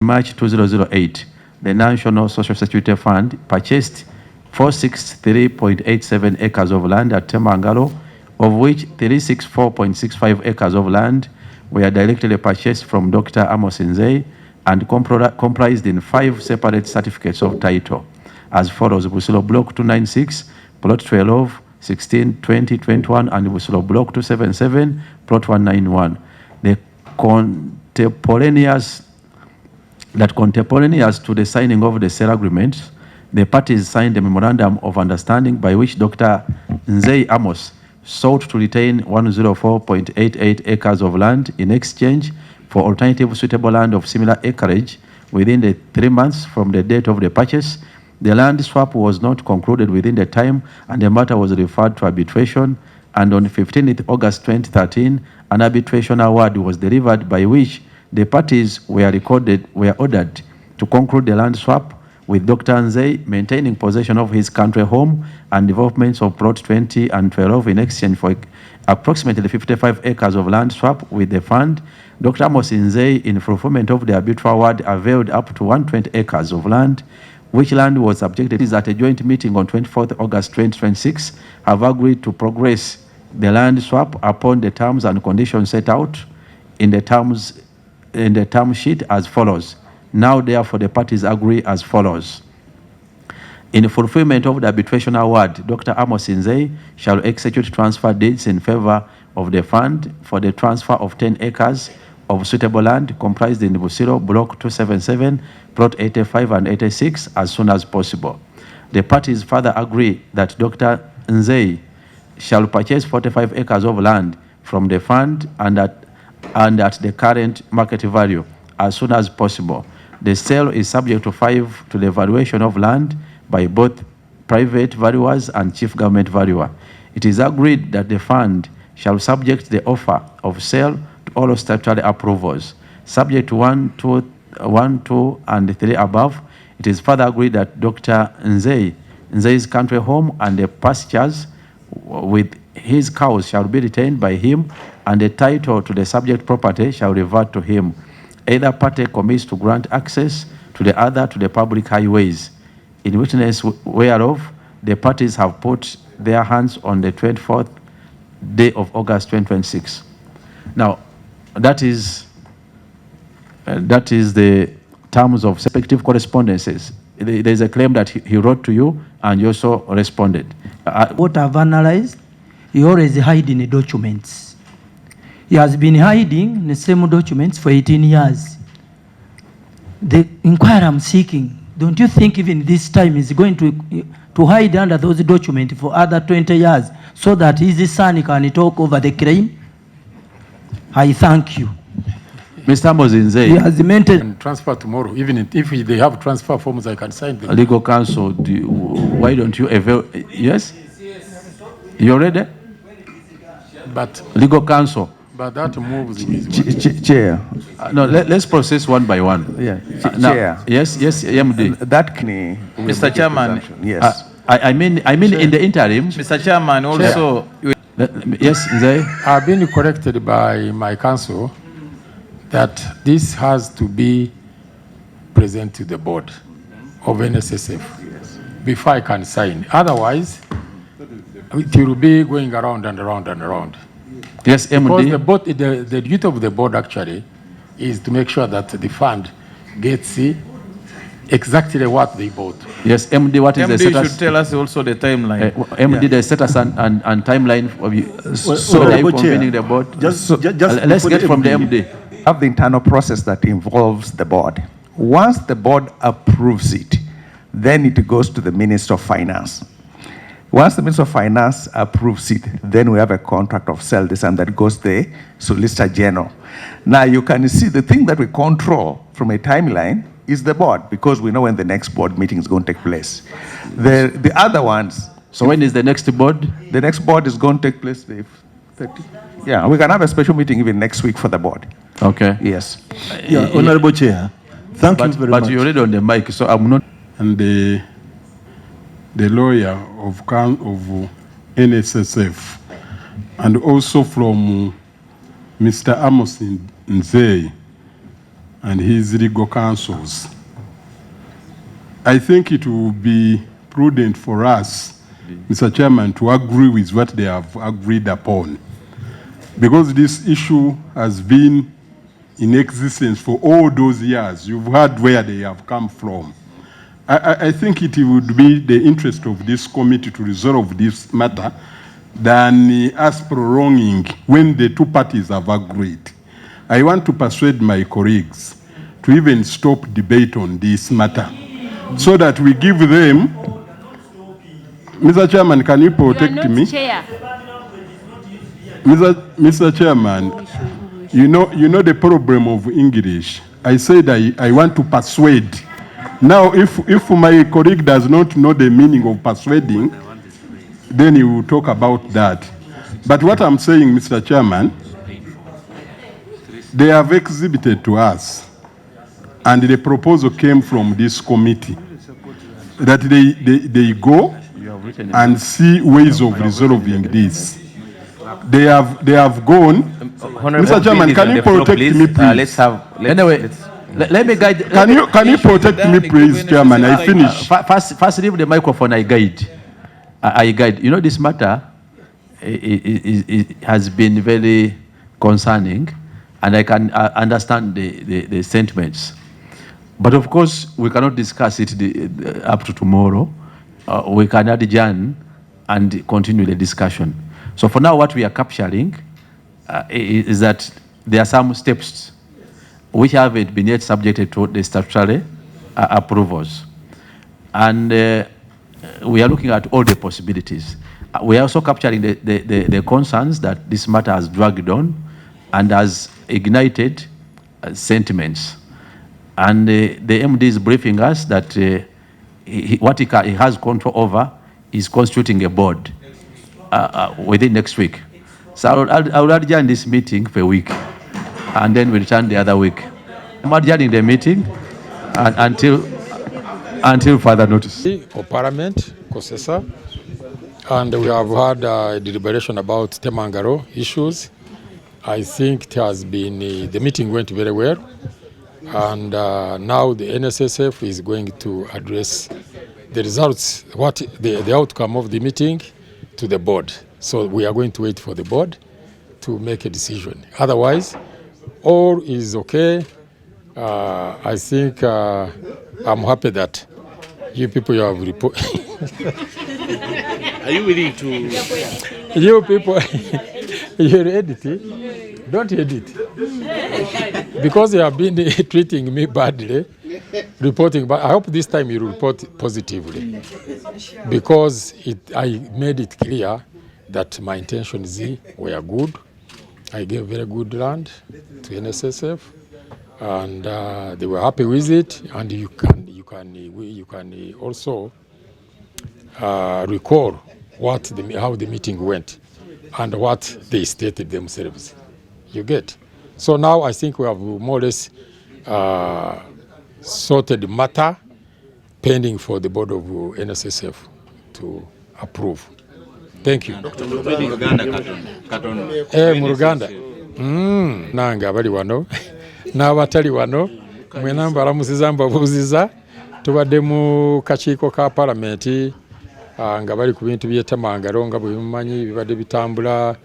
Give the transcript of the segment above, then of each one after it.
March 2008, the National Social Security Fund purchased 463.87 acres of land at Temangalo, of which 364.65 acres of land were directly purchased from Dr. Amos Nzeyi and comprised in 5 separate certificates of title as follows: Busilo Block 296, Plot 12, 16, 20, 21, and Busilo Block 277, Plot 191. Contemporaneous to the signing of the sale agreement, the parties signed a memorandum of understanding by which Dr. Nzeyi Amos sought to retain 104.88 acres of land in exchange for alternative suitable land of similar acreage within the 3 months from the date of the purchase. The land swap was not concluded within the time, and the matter was referred to arbitration. And on 15th August 2013, an arbitration award was delivered by which the parties were ordered to conclude the land swap, with Dr. Nzeyi maintaining possession of his country home and developments of Plot 20 and 12 in exchange for approximately 55 acres of land swap with the fund. Dr. Amos Nzeyi, in fulfillment of the arbitral award, availed up to 120 acres of land, which land was subjected at a joint meeting on 24th August 2026, have agreed to progress the land swap upon the terms and conditions set out in the term sheet as follows. Now, therefore, the parties agree as follows. In fulfillment of the arbitration award, Dr. Amos Nzeyi shall execute transfer deeds in favor of the fund for the transfer of 10 acres of suitable land comprised in Busiro Block 277, Plot 85 and 86 as soon as possible. The parties further agree that Dr. Nzeyi shall purchase 45 acres of land from the fund and at the current market value as soon as possible. The sale is subject to the valuation of land by both private valuers and chief government valuer. It is agreed that the fund shall subject the offer of sale to all statutory approvals. Subject to 1, 2, and 3 above, it is further agreed that Dr. Nzeyi's country home and the pastures with his cows shall be retained by him, and the title to the subject property shall revert to him. Either party commits to grant access to the other to the public highways, in witness whereof the parties have put their hands on the 24th day of August 2026. Now, that is the terms of respective correspondences. There is a claim that he wrote to you and you also responded. What I've analyzed, he always hiding the documents. He has been hiding the same documents for 18 years. The inquiry I'm seeking, don't you think even this time is going to hide under those documents for other 20 years so that his son can talk over the claim? I thank you. Mr. Amos Nzeyi, he has maintained transfer tomorrow. Even if they have transfer forms, I can sign them. Legal counsel, why don't you avail? Yes? You ready? But legal counsel. But that moves in his Chair. No, let's process one by one. Yeah. Now, Chair. Yes, MD. That can Mr. Chairman. Yes. I mean in the interim. Mr. Chairman, also. Yes, Nzeyi. I've been corrected by my counsel that this has to be present to the board of NSSF before I can sign. Otherwise, it will be going around and around and around. Yes, MD. Because the duty of the board actually is to make sure that the fund gets exactly what they bought. Yes, MD, what is MD the status? should tell us also the timeline. MD, the status and timeline of you. So are you convening the board? Just let's get from the MD. Have the internal process that involves the board. Once the board approves it, then it goes to the Minister of Finance. Once the Minister of Finance approves it, then we have a contract of sale, this, and that goes to the Solicitor General. Now you can see the thing that we control from a timeline is the board, because we know when the next board meeting is going to take place. The other ones. So when is the next board? The next board is going to take place the 30th. Yeah, we can have a special meeting even next week for the board. Okay. Yes. Yeah, Honorable Chair. Thank you very much. But you're already on the mic, so I'm not. And the lawyer of NSSF, and also from Mr. Amos Nzeyi, and his legal counsels. I think it will be prudent for us, Mr. Chairman, to agree with what they have agreed upon, because this issue has been in existence for all those years. You've heard where they have come from. I think it would be the interest of this committee to resolve this matter than us prolonging when the two parties have agreed. I want to persuade my colleagues to even stop debate on this matter so that we give them. Mr. Chairman, can you protect me? Chair. Mr. Chairman, you know the problem of English. I said I want to persuade. Now, if my colleague does not know the meaning of persuading, then he will talk about that. But what I'm saying, Mr. Chairman, they have exhibited to us, and the proposal came from this committee, that they go and see ways of resolving this. They have gone. Mr. Chairman, can you protect me, please? Let me guide. Can you protect me, please, Chairman? I finish. First, leave the microphone. I guide. I guide. You know, this matter it has been very concerning, and I can understand the sentiments. But of course, we cannot discuss it up to tomorrow. We can adjourn and continue the discussion. So for now, what we are capturing is that there are some steps which haven't been yet subjected to the statutory approvals. And we are looking at all the possibilities. We are also capturing the concerns that this matter has dragged on and has ignited sentiments. And the MD is briefing us that what he has control over is constituting a board within next week. So I will adjourn this meeting for a week, and then we return the other week. I'm adjourning the meeting until further notice. For Parliament, Kosesa, and we have had a deliberation about Temangalo issues. I think it has been, the meeting went very well, and now the NSSF is going to address the results, the outcome of the meeting to the board. So we are going to wait for the board to make a decision. Otherwise, all is okay. I think I'm happy that you people you have reported. Are you willing to? You people, you're editing. Don't edit. Because you have been treating me badly, reporting, but I hope this time you report positively. Because I made it clear that my intentions were good. I gave very good land to NSSF, and they were happy with it. And you can also recall how the meeting went and what they stated themselves. You get. So now I think we have more or less sorted the matter pending for the board of NSSF to approve. Thank you. Muruganda. Nanga bali wano. N'abatali wano. Mwena mbalamuziza mbabuuziza. Tubadde mu kakiiko ka Parliamentary nga bali ku bintu by'e Temangalo nga bwe mumanyi bibadde bitambula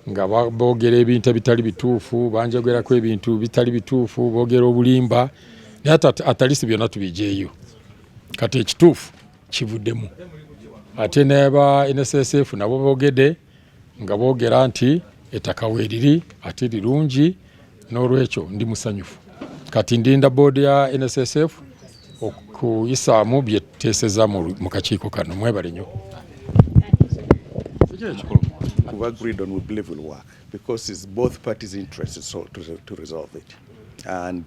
nga boogera ebintu ebitali bituufu, banjogerako ebintu bitali bituufu, boogera obulimba. Naye atalisi byonna tubijeeyo. Kati ekituufu kivuddemu. Ate n'aba NSSF nabo boogedde nga boogera nti ettaka weeriri ate lirungi, n'olwekyo ndi musanyufu. Kati ndinda boodi ya NSSF okuyisaamu bye teeseza mu kakiiko kano. Mwebale nnyo. We've agreed on, we believe will work because it's both parties' interests to resolve it. And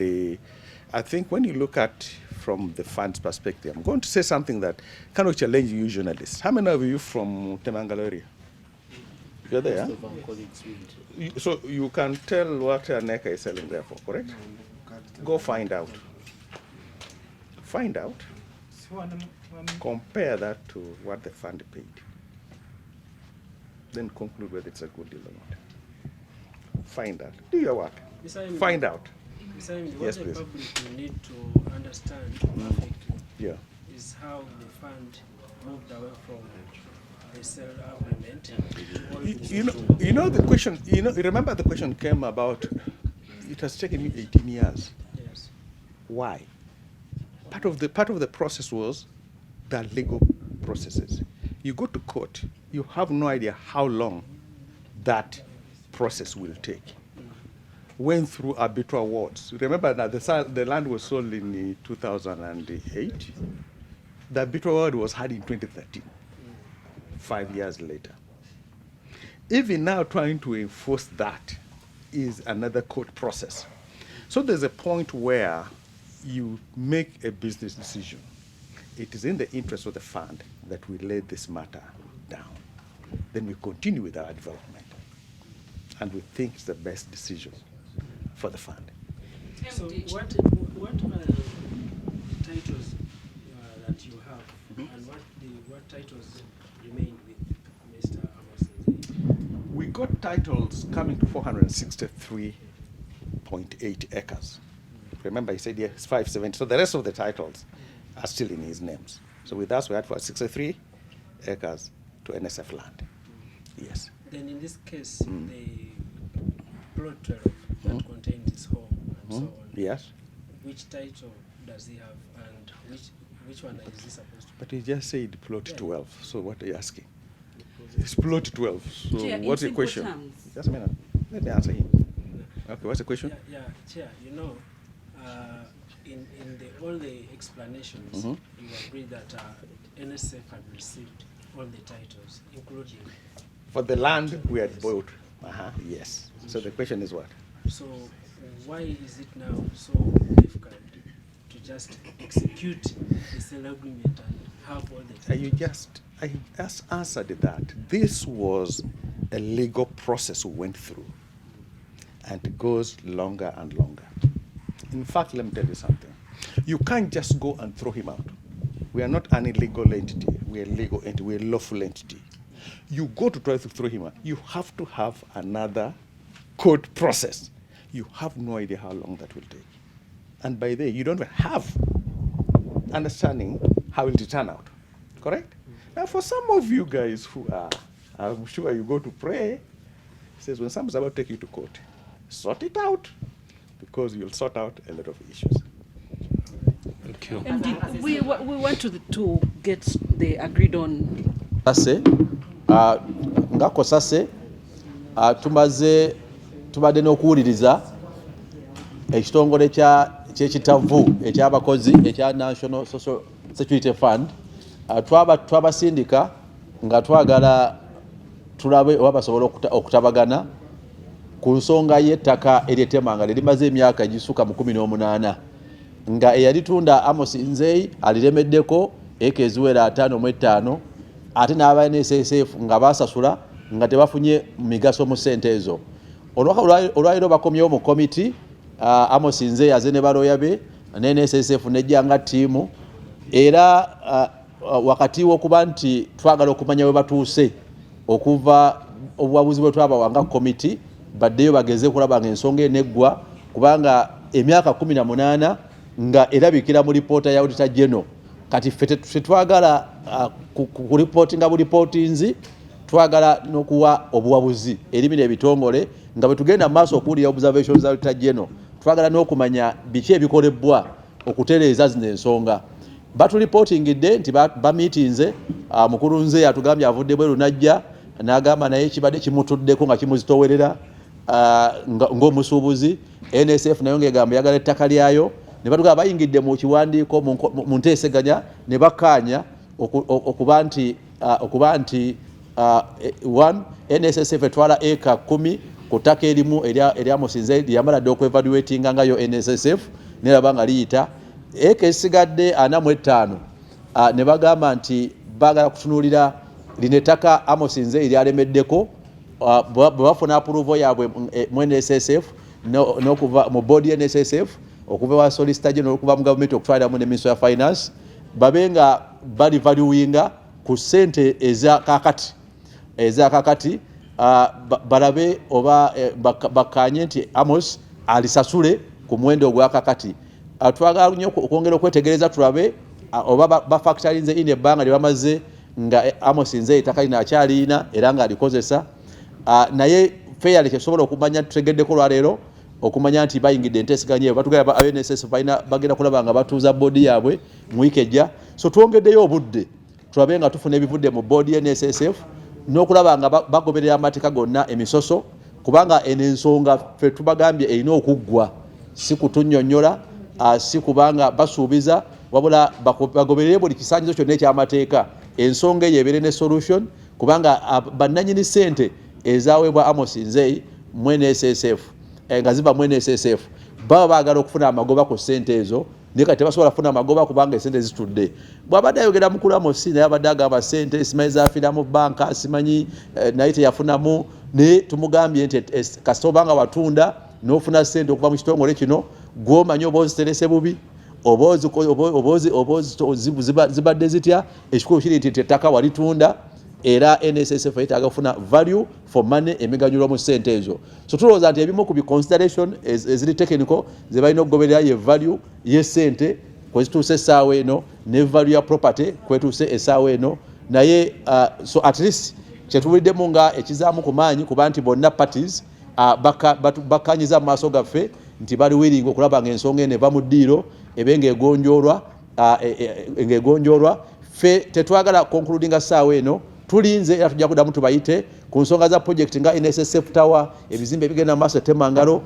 I think when you look at from the fund's perspective, I'm going to say something that kind of challenge you journalists. How many of you from Temangalo area? You're there? So you can tell what NECA is selling there for, correct? Go find out. Find out. Compare that to what the fund paid. Then conclude whether it's a good deal or not. Find out. Do your work. Find out. What the please. public will need to understand perfectly Yeah. is how the fund moved away from the sale agreement to all You know the question. Remember the question came about. It has taken you 18 years. Yes. Why? Part of the process was the legal processes. You go to court. You have no idea how long that process will take. Went through arbitral awards. Remember that the land was sold in 2008. The arbitral award was had in 2013. 5 years later. Even now trying to enforce that is another court process. So there's a point where you make a business decision. It is in the interest of the fund that we lay this matter down. Then we continue with our development. And we think it's the best decision for the fund. So what are the titles that you have, and what titles remain with Mr. Amos Nzeyi? We got titles coming to 463.8 acres. Remember, he said yes, 570. So the rest of the titles are still in his names. So with us, we had 463 acres to NSF land. Yes. Then in this case, the plot 12 that contains his home and so on. Yes. Which title does he have, and which one is he supposed to? But he just said plot 12. So what are you asking? It's plot 12. So Chair, what's in your question? simple terms. Just a minute. Let me answer him. Okay, what's the question? Yeah, Chair, in all the explanations, you agree that NSF had received all the titles, including. For the land we had bought. Yes. So the question is what? So why is it now so difficult to just execute the sale agreement and have all the titles? I just answered that. This was a legal process we went through, and it goes longer and longer. In fact, let me tell you something. You can't just go and throw him out. We are not an illegal entity. We are a legal entity. We are a lawful entity. You go to try to throw him out. You have to have another court process. You have no idea how long that will take. And by then, you don't have understanding how it will turn out. Correct? Now, for some of you guys who are, I'm sure you go to pray, it says when someone's about to take you to court, sort it out, because you'll sort out a lot of issues. Thank you. And we want to get the agreed on. Sase, ngako sase, tubadde n'okuwuliriza ekitongole ky'ekitavu eky'abakozi ekya National Social Security Fund. Twabasindika nga twagala tulabe oba basobola okutabagana ku nsonga y'ettaka ery'Temangalo limaze emyaka egisuka mu 18 nga eyalitunda Amos Nzeyi aliremeddeko eka eziwera 5.5 ate n'aba NSSF nga basasula nga tebafunye migaso mu ssente ezo. Olwaliro bakomyewo mu komiti, Amos Nzeyi aze ne baloya be ne NSSF nejja nga ttiimu, era wakati w'okuba nti twagala okumanya we batuuse okuva obuwabuzi bwe twabawa nga komiti baddeyo bageze kulaba ng'ensonga eneggwa, kubanga emyaka 18 nga erabikira mu lipoota ya Auditor General. Kati ffe tetwagala ku reportinga bu reportings, twagala n'okuwa obuwabuzi eri bino ebitongole nga bwe tugenda mu maaso okuwulira observations za Auditor General, twagala n'okumanya biki ebikolebwa okutereeza zino ensonga. Batulipotingidde nti bamiitinze, mukulu Nzeyi atugambye avudde bweru najja n'agamba naye kibadde kimutuddeko nga kimuzitowerera ng'omusuubuzi. NSF nayo ng'egamba yagala ettaka lyayo, ne batugamba bayingidde mu kiwandiiko mu nteeseganya ne bakkaanya okuba nti one, NSSF etwala eka 10 ku ttaka erimu eri Amos Nzeyi lyamala dde okwevaluatinga ngayo NSSF neraba nga liyita eka esigadde 45 ne bagamba nti bagala kutunuulira lino ettaka Amos Nzeyi lyalemeddeko bwe bafuna approval yaabwe mu NSSF n'okuva mu board NSSF okuva wa Solicitor General okuva mu government okutwaliramu ne Ministry of Finance babe nga bali valuinga ku ssente ezakakati balabe oba bakkaanye nti Amos alisasule ku muwendo gwa kakati. Twagala nnyo okwongera okwetegereza tulabe oba bafactorinze in ebbanga lye bamaze nga Amos Nzeyi takalina akyaliina era nga alikozesa. Naye fairly kyesobola okumanya tutegeddeko lwaleero okumanya nti bayingidde enteeseganya batugamba aba NSSF bagenda kulaba nga batuuza boodi yaabwe mu wiiki ejja. So twongeddeyo obudde tulabe nga tufuna ebivudde mu boodi ya NSSF n'okulaba nga bagoberera amateeka gonna emisoso, kubanga eno ensonga ffe tubagambye erina okuggwa, si kutunnyonnyola, si kubanga basuubiza, wabula bagoberere buli kisaanyizo kyonna eky'amateeka. Ensonga eyo ebeere ne solution, kubanga bannannyini ssente ezaweebwa Amos Nzeyi mu NSSF nga ziva mu NSSF baba baagala okufuna amagoba ku ssente ezo, naye kati tebasobola kufuna amagoba kubanga essente zitudde. Bw'abadde ayogera mukulu Amos naye abadde agamba ssente simanyi zafiira mu banka, simanyi naye teyafunamu, naye tumugambye nti kasita obanga watunda n'ofuna ssente okuva mu kitongole kino gw'omanyi oba oziterese bubi oba zibadde zitya, ekikulu kiri nti ettaka walitunda era NSSF yetaaga kufuna value for money emiganyulwa mu ssente ezo. So tulowooza nti ebimu ku consideration eziri technical ze balina okugoberera ye value y'essente kwezituuse essaawa eno ne value ya property kwetuuse essaawa eno. Naye so at least kyetubuliddemu nga ekizaamu ku maanyi kuba nti bonna parties bakkanyiza mu maaso gaffe nti bali willing okulaba ng'ensonga eno eva mu ddiiro ebe ng'egonjoolwa. Ffe tetwagala concludinga ssaawa eno, tulinze era tujja kuddamu tubayite ku nsonga za project nga NSSF Tower, ebizimbe ebigenda mu maaso Temangalo.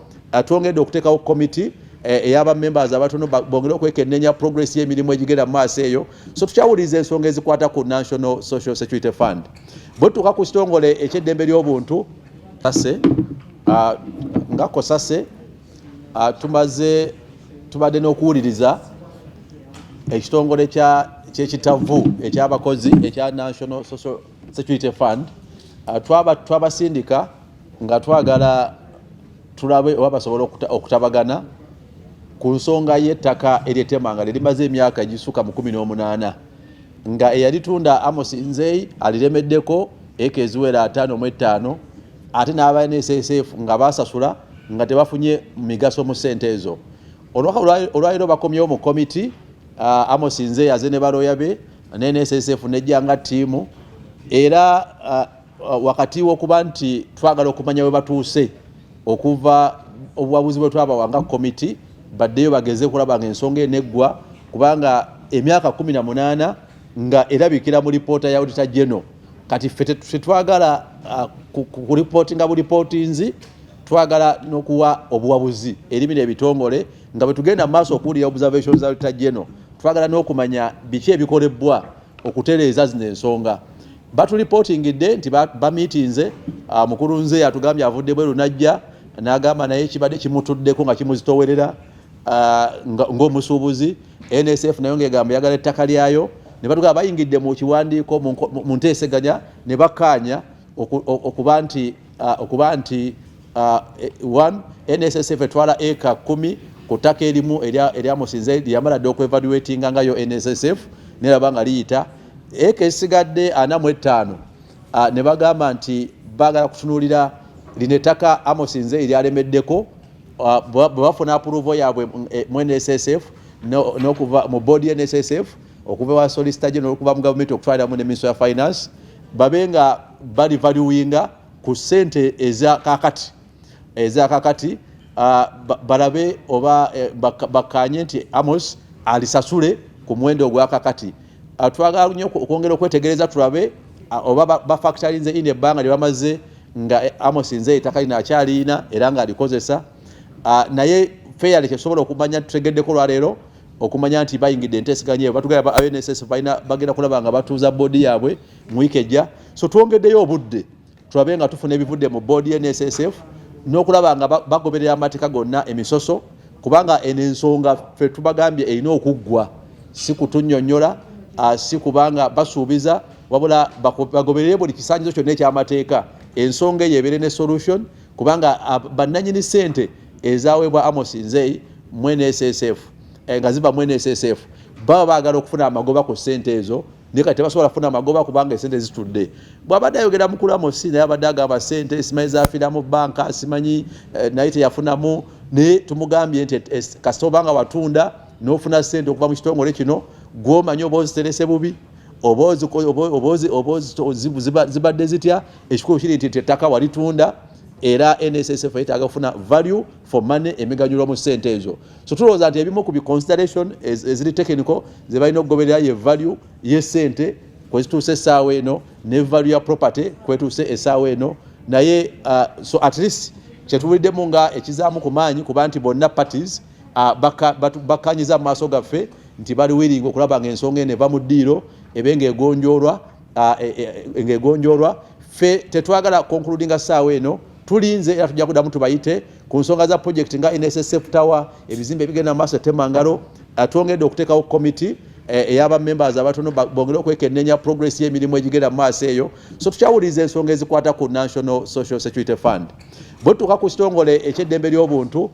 Twongedde okuteekawo committee ey'aba members abatono bongere okwekennenya progress y'emirimu egigenda mu maaso eyo. So tukyawuliriza ensonga ezikwata ku National Social Security Fund. Bwe tutuuka ku kitongole eky'eddembe ly'obuntu nga Kosase, tubadde n'okuwuliriza ekitongole ky'ekitavu eky'abakozi ekya National Social Security Fund. Twabasindika nga twagala tulabe oba basobola okutabagana ku nsonga y'ettaka ery'Temangalo erimaze emyaka egisuka mu 18 nga eyalitunda Amos Nzeyi aliremeddeko eka eziwera 5.5 ate n'aba NSSF nga basasula nga tebafunye migaso mu ssente ezo. Olwaliro bakomyewo mu komiti, Amos Nzeyi aze ne baloya be ne NSSF nejja nga ttiimu, era wakati w'okuba nti twagala okumanya we batuuse okuva obuwabuzi bwe twabawa nga komiti baddeyo bageze kulaba ng'ensonga eneggwa, kubanga emyaka 18 nga erabikira mu lipoota ya Auditor General. Kati ffe tetwagala ku reportinga bu reportings, twagala n'okuwa obuwabuzi erimira ebitongole nga bwe tugenda mu maaso okuwulira observations za Auditor General, twagala n'okumanya biki ebikolebbwa okutereeza zino ensonga. Batulipotingidde nti bamiitinze, mukulu Nzeyi atugambye avudde bweru najja n'agamba naye kibadde kimutuddeko nga kimuzitowerera ng'omusuubuzi. NSF nayo ng'egamba yagala ettaka lyayo, ne batugamba bayingidde mu kiwandiiko mu nteeseganya ne bakkaanya okuba nti NSSF etwala eka 10 ku ttaka erimu erya Amos Nzeyi lyamala dde okwevaluatinga ngayo NSSF neraba nga liyita eka esigadde 45. Ne bagamba nti bagala kutunuulira lino ettaka Amos Nzeyi lyalemeddeko bwe bafuna approval yaabwe mu NSSF n'okuva mu board ya NSSF okuva wa Solicitor General okuva mu government okutwaliramu ne Ministry of Finance babe nga bali valuinga ku ssente ezakakati balabe oba bakkaanye nti Amos alisasule ku muwendo ogwakakati. Twagala nnyo okwongera okwetegereza tulabe oba bafactorinze in ebbanga lye bamaze nga Amos Nzeyi takalina akyaliina era nga alikozesa. Naye fairly kyesobola okumanya tutegeddeko lwaleero okumanya nti bayingidde enteeseganya eyo batugamba aba NSSF bagenda kulaba nga batuuza boodi yaabwe mu wiiki ejja. So twongeddeyo obudde tulabe nga tufuna ebivudde mu boodi ya NSSF n'okulaba nga bagoberera amateeka gonna emisoso, kubanga eno ensonga ffe tubagambye erina okuggwa, si kutunnyonnyola, si kubanga basuubiza, wabula bagoberere buli kisaanyizo kyonna eky'amateeka. Ensonga eyo ebeere ne solution, kubanga bannannyini ssente ezaweebwa Amos Nzeyi mu NSSF nga ziva mu NSSF baba baagala okufuna amagoba ku ssente ezo, naye kati tebasobola kufuna amagoba kubanga essente zitudde. Bw'abadde ayogera mukulu Amos naye abadde agamba ssente simanyi zafiira mu banka, simanyi naye teyafunamu, ne tumugambye nti kasobanga watunda n'ofuna ssente okuva mu kitongole kino gw'omanyi oba oziterese bubi zibadde zitya ekikulu kiri nti ettaka walitunda era NSSF yetaaga kufuna value for money emiganyulwa mu ssente ezo. So tulowooza nti ebimu ku consideration eziri technical ze balina okugoberera ye value y'essente kwezituuse essaawa eno ne value ya property kwetuuse essaawa eno naye so at least kyetubuliddemu nga ekizaamu ku maanyi kuba nti bonna parties bakanyiza mu maaso gaffe nti bali willing okulaba ng'ensonga eno eva mu ddiiro ebe ng'egonjoolwa ffe tetwagala concludinga ssaawa eno tulinze era tujja kuddamu tubayite ku nsonga za project nga NSSF Tower ebizimbe ebigenda mu maaso Temangalo twongedde okuteekawo committee ey'aba members abatono bongere okwekennenya progress y'emirimu egigenda mu maaso eyo so tukyawuliriza ensonga ezikwata ku National Social Security Fund bwe tutuuka ku kitongole eky'eddembe ly'obuntu